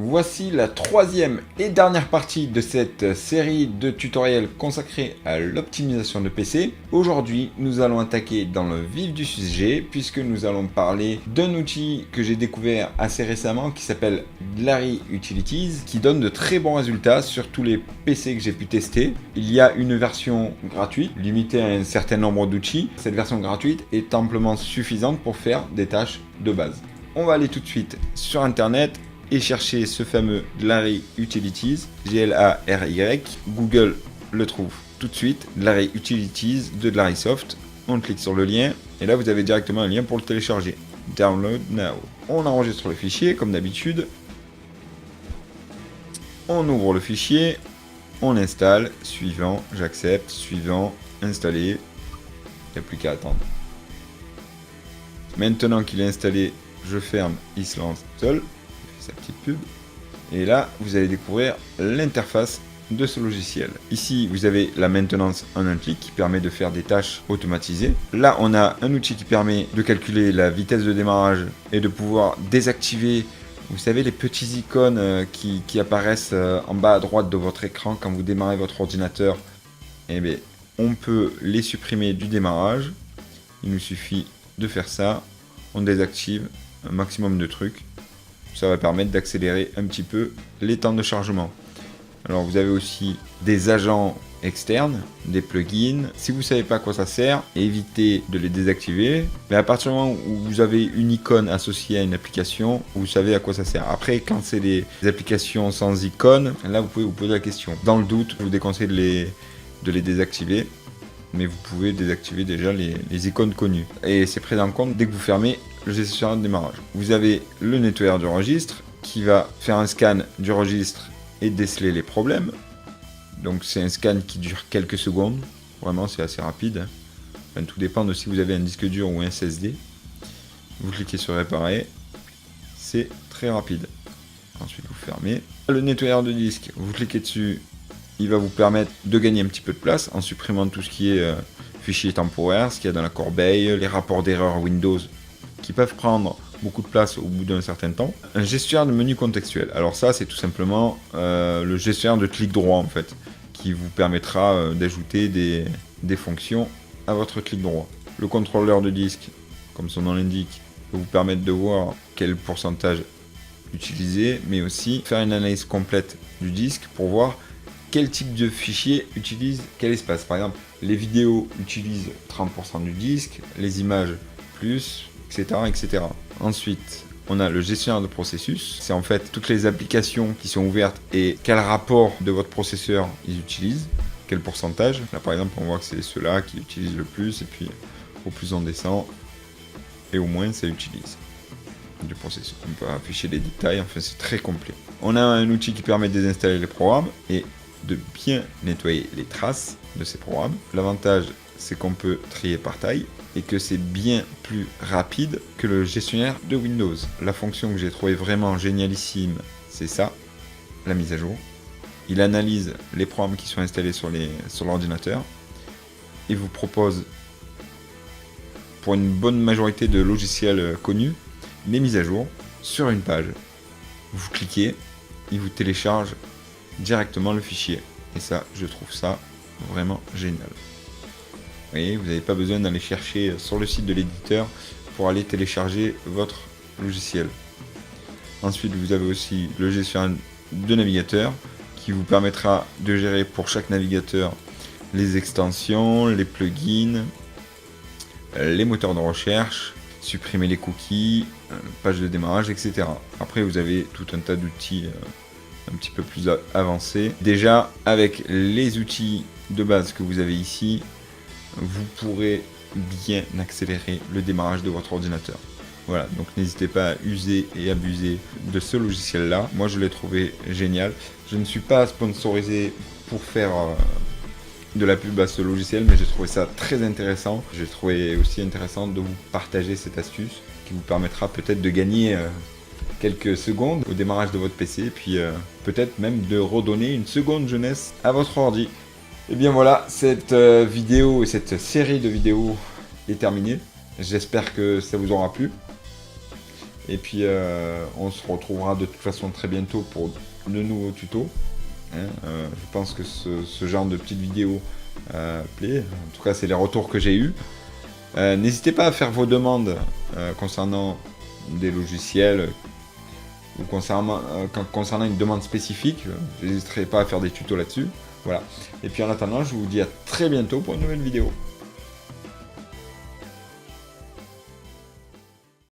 Voici la troisième et dernière partie de cette série de tutoriels consacrés à l'optimisation de PC. Aujourd'hui, nous allons attaquer dans le vif du sujet puisque nous allons parler d'un outil que j'ai découvert assez récemment qui s'appelle Glary Utilities, qui donne de très bons résultats sur tous les PC que j'ai pu tester. Il y a une version gratuite, limitée à un certain nombre d'outils. Cette version gratuite est amplement suffisante pour faire des tâches de base. On va aller tout de suite sur internet et chercher ce fameux Glary Utilities, G-L-A-R-Y. Google le trouve tout de suite, Glary Utilities de Glarysoft. On clique sur le lien et là vous avez directement un lien pour le télécharger. Download now. On enregistre le fichier comme d'habitude. On ouvre le fichier, on installe, suivant, j'accepte, suivant, installé. Il n'y a plus qu'à attendre. Maintenant qu'il est installé, je ferme, il se lance seul. Sa petite pub. Et là, vous allez découvrir l'interface de ce logiciel. Ici, vous avez la maintenance en un clic qui permet de faire des tâches automatisées. Là, on a un outil qui permet de calculer la vitesse de démarrage et de pouvoir désactiver, vous savez, les petits icônes qui apparaissent en bas à droite de votre écran quand vous démarrez votre ordinateur. Eh bien, on peut les supprimer du démarrage. Il nous suffit de faire ça. On désactive un maximum de trucs. Ça va permettre d'accélérer un petit peu les temps de chargement. Alors vous avez aussi des agents externes, des plugins. Si vous ne savez pas à quoi ça sert, évitez de les désactiver. Mais à partir du moment où vous avez une icône associée à une application, vous savez à quoi ça sert. Après, quand c'est des applications sans icône, là vous pouvez vous poser la question. Dans le doute, je vous déconseille de les désactiver. Mais vous pouvez désactiver déjà les icônes connues. Et c'est pris en compte dès que vous fermez le gestionnaire de démarrage. Vous avez le nettoyeur du registre qui va faire un scan du registre et déceler les problèmes. Donc c'est un scan qui dure quelques secondes. Vraiment c'est assez rapide. Enfin, tout dépend de si vous avez un disque dur ou un SSD. Vous cliquez sur réparer. C'est très rapide. Ensuite vous fermez. Le nettoyeur de disque, vous cliquez dessus. Il va vous permettre de gagner un petit peu de place en supprimant tout ce qui est fichiers temporaires, ce qu'il y a dans la corbeille, les rapports d'erreur Windows qui peuvent prendre beaucoup de place au bout d'un certain temps. Un gestionnaire de menu contextuel. Alors ça, c'est tout simplement le gestionnaire de clic droit en fait, qui vous permettra d'ajouter des fonctions à votre clic droit. Le contrôleur de disque, comme son nom l'indique, va vous permettre de voir quel pourcentage utiliser, mais aussi faire une analyse complète du disque pour voir quel type de fichier utilise quel espace. Par exemple, les vidéos utilisent 30% du disque, les images plus, etc., etc. Ensuite, on a le gestionnaire de processus. C'est en fait toutes les applications qui sont ouvertes et quel rapport de votre processeur ils utilisent, quel pourcentage. Là, par exemple, on voit que c'est ceux-là qui utilisent le plus, et puis au plus on descend, et au moins ça utilise du processeur. On peut afficher les détails, enfin c'est très complet. On a un outil qui permet de désinstaller les programmes et de bien nettoyer les traces de ces programmes. L'avantage, c'est qu'on peut trier par taille et que c'est bien plus rapide que le gestionnaire de Windows. La fonction que j'ai trouvée vraiment génialissime, c'est ça, la mise à jour. Il analyse les programmes qui sont installés sur l'ordinateur et vous propose, pour une bonne majorité de logiciels connus, les mises à jour sur une page. Vous cliquez, il vous télécharge directement le fichier. Et ça, je trouve ça vraiment génial. Vous voyez, vous n'avez pas besoin d'aller chercher sur le site de l'éditeur pour aller télécharger votre logiciel. Ensuite, vous avez aussi le gestionnaire de navigateur qui vous permettra de gérer pour chaque navigateur les extensions, les plugins, les moteurs de recherche, supprimer les cookies, page de démarrage, etc. Après, vous avez tout un tas d'outils un petit peu plus avancé. Déjà, avec les outils de base que vous avez ici, vous pourrez bien accélérer le démarrage de votre ordinateur. Voilà, donc n'hésitez pas à user et abuser de ce logiciel-là. Moi, je l'ai trouvé génial. Je ne suis pas sponsorisé pour faire de la pub à ce logiciel, mais j'ai trouvé ça très intéressant. J'ai trouvé aussi intéressant de vous partager cette astuce qui vous permettra peut-être de gagner quelques secondes au démarrage de votre PC, puis peut-être même de redonner une seconde jeunesse à votre ordi. Et bien voilà, cette vidéo et cette série de vidéos est terminée. J'espère que ça vous aura plu. Et puis on se retrouvera de toute façon très bientôt pour de nouveaux tutos. Hein. Je pense que ce genre de petites vidéos plaît. En tout cas, c'est les retours que j'ai eus. N'hésitez pas à faire vos demandes concernant des logiciels ou concernant une demande spécifique. Je n'hésiterai pas à faire des tutos là-dessus. Voilà. Et puis en attendant, je vous dis à très bientôt pour une nouvelle vidéo.